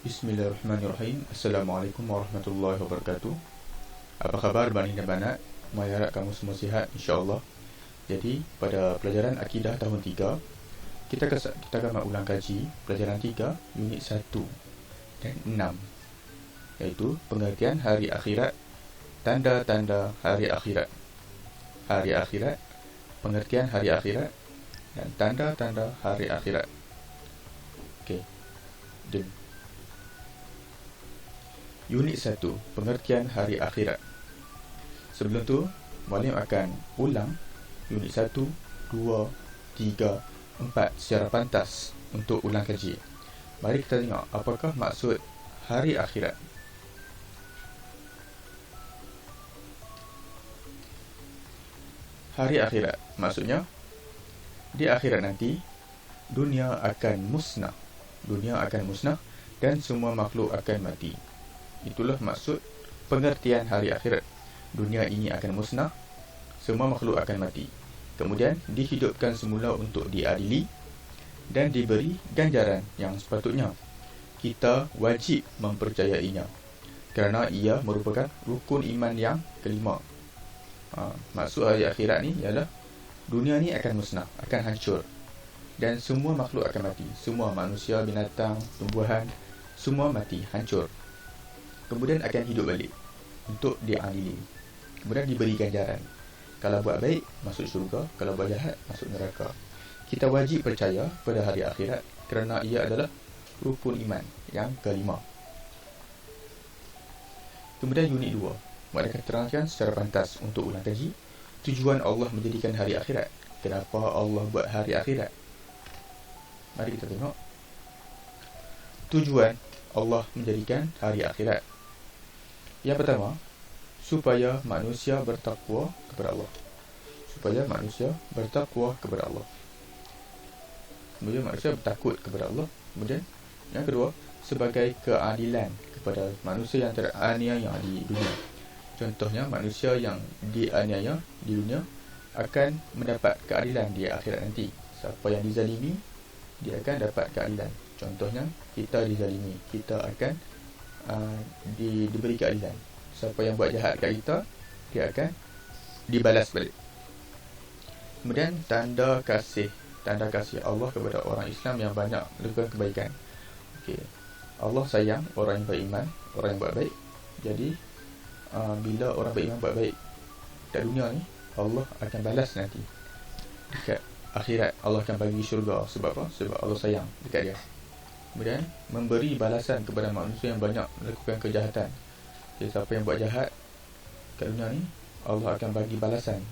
Bismillahirrahmanirrahim. Assalamualaikum warahmatullahi wabarakatuh. Apa khabar bani dan banat? Saya harap kamu semua sihat insya-Allah. Jadi pada pelajaran akidah tahun 3, kita akan ulang kaji pelajaran 3 unit 1 dan 6, iaitu pengertian hari akhirat, tanda-tanda hari akhirat. Hari akhirat, pengertian hari akhirat dan tanda-tanda hari akhirat. Okey. Unit 1, pengertian hari akhirat. Sebelum tu, Muallim akan ulang unit 1, 2, 3, 4 secara pantas untuk ulang kaji. Mari kita tengok apakah maksud hari akhirat. Hari akhirat maksudnya di akhirat nanti dunia akan musnah. Dunia akan musnah dan semua makhluk akan mati. Itulah maksud pengertian hari akhirat. Dunia ini akan musnah, semua makhluk akan mati. Kemudian dihidupkan semula untuk diadili dan diberi ganjaran yang sepatutnya. Kita wajib mempercayainya kerana ia merupakan rukun iman yang kelima. Maksud hari akhirat ni ialah dunia ni akan musnah, akan hancur, dan semua makhluk akan mati. Semua manusia, binatang, tumbuhan, semua mati, hancur. Kemudian akan hidup balik untuk diadili. Kemudian diberi ganjaran. Kalau buat baik, masuk syurga. Kalau buat jahat, masuk neraka. Kita wajib percaya pada hari akhirat kerana ia adalah rukun iman yang kelima. Kemudian unit 2, Muat akan terangkan secara pantas untuk ulang kaji tujuan Allah menjadikan hari akhirat. Kenapa Allah buat hari akhirat? Mari kita tengok. Tujuan Allah menjadikan hari akhirat. Yang pertama, supaya manusia bertakwa kepada Allah. Supaya manusia bertakwa kepada Allah. Kemudian manusia bertakut kepada Allah. Kemudian yang kedua, sebagai keadilan kepada manusia yang teraniaya di dunia. Contohnya, manusia yang dianiaya di dunia akan mendapat keadilan di akhirat nanti. Siapa yang dizalimi, dia akan dapat keadilan. Contohnya, kita dizalimi, kita akan diberi keadilan. Siapa yang buat jahat kat kita, dia akan dibalas balik. Kemudian tanda kasih Allah kepada orang Islam yang banyak melakukan kebaikan. Okey, Allah sayang orang yang beriman, orang yang buat baik. Jadi bila orang beriman buat baik kat dunia ni, Allah akan balas nanti dekat akhirat. Allah akan bagi syurga. Sebab apa? Sebab Allah sayang dekat dia. Kemudian memberi balasan kepada manusia yang banyak melakukan kejahatan. Jadi siapa yang buat jahat kat dunia ni, Allah akan bagi balasan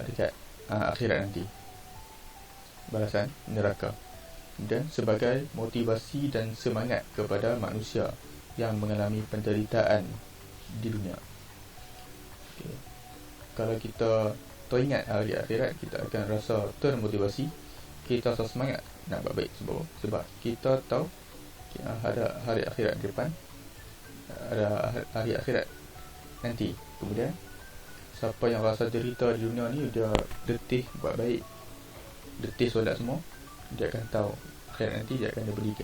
dekat akhirat nanti, balasan neraka. Dan sebagai motivasi dan semangat kepada manusia yang mengalami penderitaan di dunia. Okay. Kalau kita teringat hari akhirat, kita akan rasa termotivasi, kita rasa semangat nak buat baik. Sebab kita tahu ada hari akhirat di depan, ada hari akhirat nanti. Kemudian siapa yang rasa derita di dunia ni, dia letih buat baik, letih solat semua, dia akan tahu akhirat nanti dia akan diberi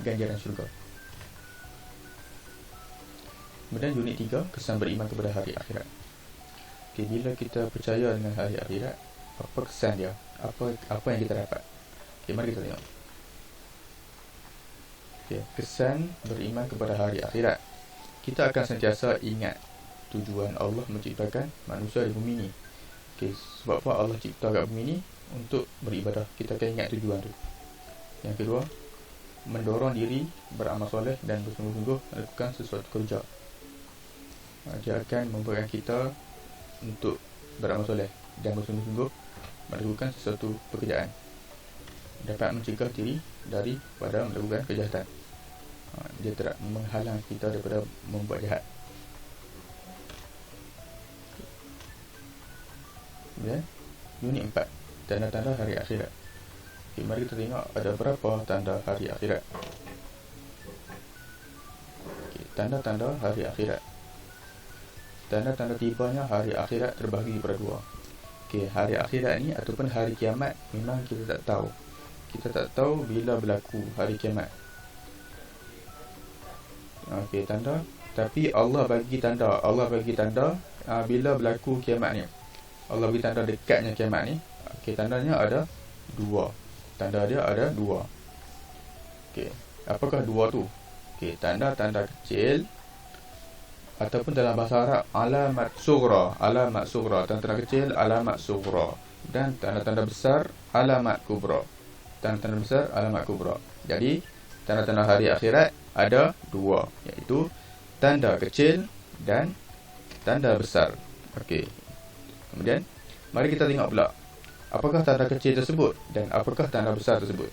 ganjaran syurga. Kemudian unit 3, kesan beriman kepada hari akhirat. Okay, bila kita percaya dengan hari akhirat, apa kesan dia? Apa yang kita dapat? Okay, mari kita tengok. Okay, kesan beriman kepada hari akhirat. Kita akan sentiasa ingat tujuan Allah menciptakan manusia di bumi ni. Okay, sebab apa Allah cipta kat bumi ni? Untuk beribadah. Kita akan ingat tujuan tu. Yang kedua, mendorong diri beramal soleh dan bersungguh-sungguh melakukan sesuatu kerja. Dia akan membuatkan kita untuk beramal soleh dan bersungguh-sungguh melakukan sesuatu pekerjaan, dapat mencegah diri daripada melakukan kejahatan. Dia tidak menghalang kita daripada membuat jahat. Kemudian unit 4, tanda-tanda hari akhirat. Okay, mari kita tengok ada berapa tanda hari akhirat. Okay, tanda-tanda hari akhirat. Tanda-tanda tibanya hari akhirat terbahagi kepada dua. Okey, hari akhirat ni ataupun hari kiamat memang kita tak tahu. Kita tak tahu bila berlaku hari kiamat. Okey, tanda. Tapi Allah bagi tanda. Bila berlaku kiamat ni. Allah bagi tanda dekatnya kiamat ni. Okey, tandanya ada 2. Tanda dia ada 2. Okey, apakah 2 tu? Okey, tanda-tanda kecil ataupun dalam bahasa Arab alamat sughra. Tanda-tanda kecil alamat sughra, dan tanda-tanda besar alamat kubra. Jadi tanda-tanda hari akhirat ada 2, iaitu tanda kecil dan tanda besar. Okey. Kemudian mari kita tengok pula apakah tanda kecil tersebut dan apakah tanda besar tersebut.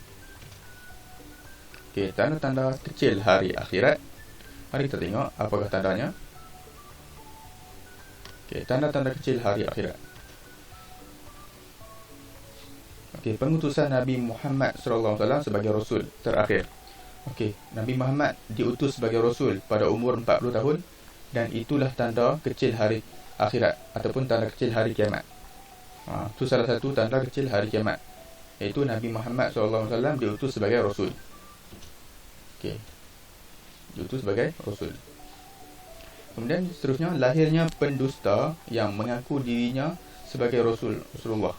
Okey, tanda-tanda kecil hari akhirat. Mari kita tengok apakah tandanya. Okey, tanda-tanda kecil hari akhirat. Okey, pengutusan Nabi Muhammad sallallahu alaihi wasallam sebagai rasul terakhir. Okey, Nabi Muhammad diutus sebagai rasul pada umur 40 tahun, dan itulah tanda kecil hari akhirat ataupun tanda kecil hari kiamat. Itu salah satu tanda kecil hari kiamat, iaitu Nabi Muhammad sallallahu alaihi wasallam diutus sebagai rasul. Okey, diutus sebagai rasul. Kemudian seterusnya, lahirnya pendusta yang mengaku dirinya sebagai Rasulullah.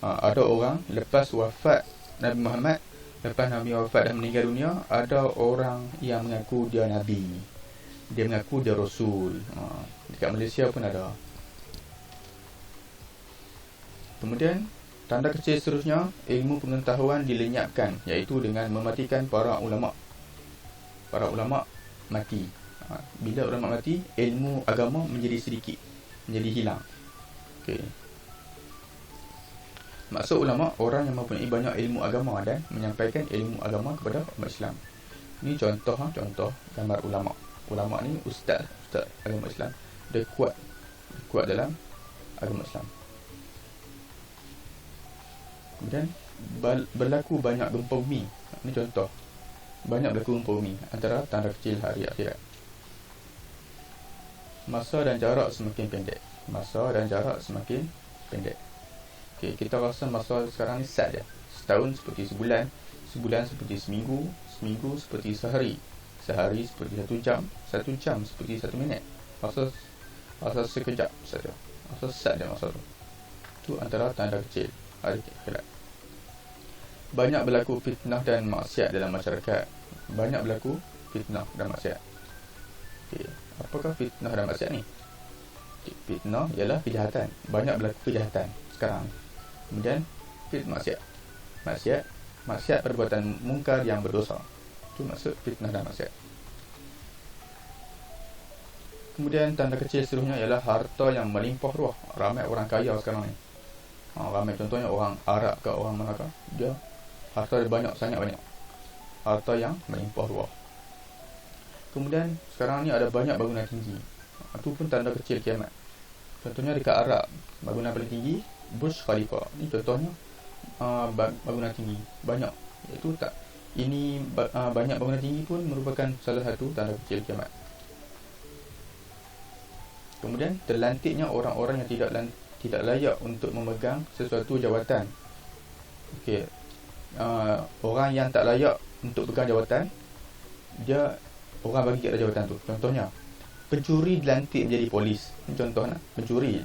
Ada orang lepas wafat Nabi Muhammad, lepas Nabi wafat dan meninggal dunia, ada orang yang mengaku dia Nabi, dia mengaku dia Rasul. Dekat Malaysia pun ada. Kemudian tanda kecil seterusnya, ilmu pengetahuan dilenyapkan, iaitu dengan mematikan para ulama. Para ulama mati. Bila ulama mati, ilmu agama menjadi sedikit, menjadi hilang. Okey. Maksud ulama, orang yang mempunyai banyak ilmu agama dan menyampaikan ilmu agama kepada umat Islam. Ini contoh gambar ulama. Ulama ni ustaz agama Islam. Dia kuat dalam agama Islam. Kemudian berlaku banyak gempa bumi. Ini contoh. Banyak berlaku gempa bumi, antara tanda kecil hari akhirat. Masa dan jarak semakin pendek. Okey, kita rasa masa sekarang ni sat je. Setahun seperti sebulan, sebulan seperti seminggu, seminggu seperti sehari, sehari seperti 1 jam, 1 jam seperti 1 minit. Masa sekejap saja. Masa sat je masa tu. Itu antara tanda kecil hari akhirat. Banyak berlaku fitnah dan maksiat dalam masyarakat. Okey, apakah fitnah dan maksiat ni? Fitnah ialah kejahatan. Banyak berlaku kejahatan sekarang. Kemudian maksiat perbuatan mungkar yang berdosa. Itu maksud fitnah dan maksiat. Kemudian tanda kecil seterusnya ialah harta yang melimpah ruah. Ramai orang kaya sekarang ni. Ramai, contohnya orang Arab ke orang mana ke, dia harta dia banyak, sangat banyak. Harta yang melimpah ruah. Kemudian sekarang ni ada banyak bangunan tinggi. Itu pun tanda kecil kiamat. Contohnya dekat Arab, bangunan paling tinggi Burj Khalifa. Ini contohnya bangunan tinggi banyak. Iaitu banyak bangunan tinggi pun merupakan salah satu tanda kecil kiamat. Kemudian terlantiknya orang-orang yang tidak layak untuk memegang sesuatu jawatan. Okey, orang yang tak layak untuk pegang jawatan, orang bagi kat jawatan tu. Contohnya, pencuri dilantik menjadi polis. Ini contoh pencuri.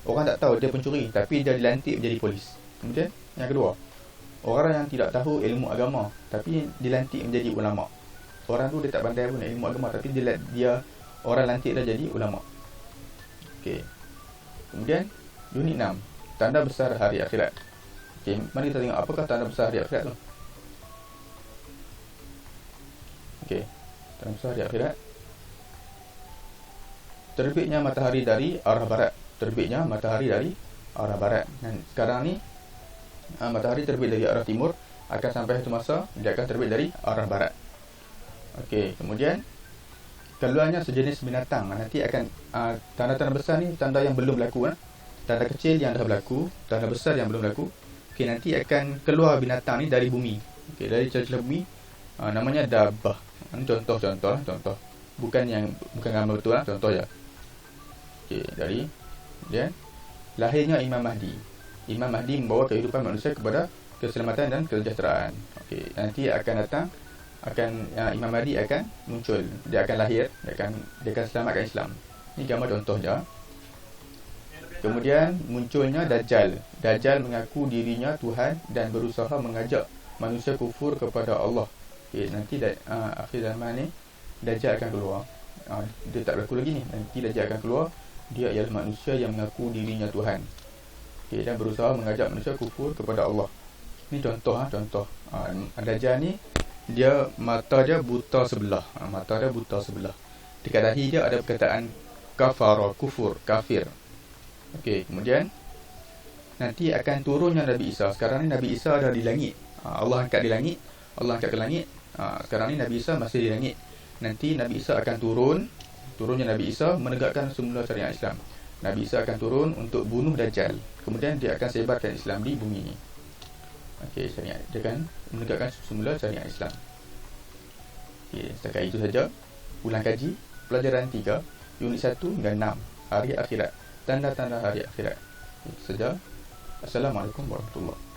Orang tak tahu dia pencuri, tapi dia dilantik menjadi polis. Kemudian yang kedua, orang yang tidak tahu ilmu agama, tapi dilantik menjadi ulama. Orang tu dia tak pandai pun ilmu agama, tapi dia orang lantik dah jadi ulama. Okey. Kemudian unit 6, tanda besar hari akhirat. Okey, mari kita tengok apakah tanda besar hari akhirat tu. Okey, tanda besar hari akhirat. Terbitnya matahari dari arah barat. Dan sekarang ni matahari terbit dari arah timur, akan sampai satu masa dia akan terbit dari arah barat. Okey, kemudian keluarnya sejenis binatang. Nanti akan tanda-tanda besar ni tanda yang belum berlaku. Tanda kecil yang dah berlaku, tanda besar yang belum berlaku. Okey, nanti akan keluar binatang ni dari bumi. Okey, dari celah-celah bumi. Namanya dabbah. Ini contoh. Bukan gambar betul, contoh je. Okey, kemudian lahirnya Imam Mahdi. Imam Mahdi membawa kehidupan manusia kepada keselamatan dan kesejahteraan. Okey, nanti akan datang Imam Mahdi akan muncul, dia akan lahir, dia akan selamatkan Islam. Ini gambar contohnya. Kemudian munculnya Dajjal. Dajjal mengaku dirinya Tuhan dan berusaha mengajak manusia kufur kepada Allah. Nanti akhir zaman ni Dajjal akan keluar. Dia tak berlaku lagi ni. Nanti Dajjal akan keluar. Dia ialah manusia yang mengaku dirinya Tuhan, dan berusaha mengajak manusia kufur kepada Allah. Ini contoh. Dajjal ni mata dia buta sebelah. Dekat dahi dia ada perkataan kafara, kufur, kafir. Kemudian nanti akan turunnya Nabi Isa. Sekarang ni Nabi Isa ada di langit. Allah angkat ke langit. Sekarang ni Nabi Isa masih di langit. Nanti Nabi Isa akan turunnya Nabi Isa menegakkan semula syariat Islam. Nabi Isa akan turun untuk bunuh Dajjal. Kemudian dia akan sebarkan Islam di bumi ini. Syariat. Dia akan menegakkan semula syariat Islam. Setakat itu saja ulang kaji pelajaran 3 unit 1 hingga 6, hari akhirat, tanda-tanda hari akhirat. Itu saja. Assalamualaikum warahmatullahi wabarakatuh.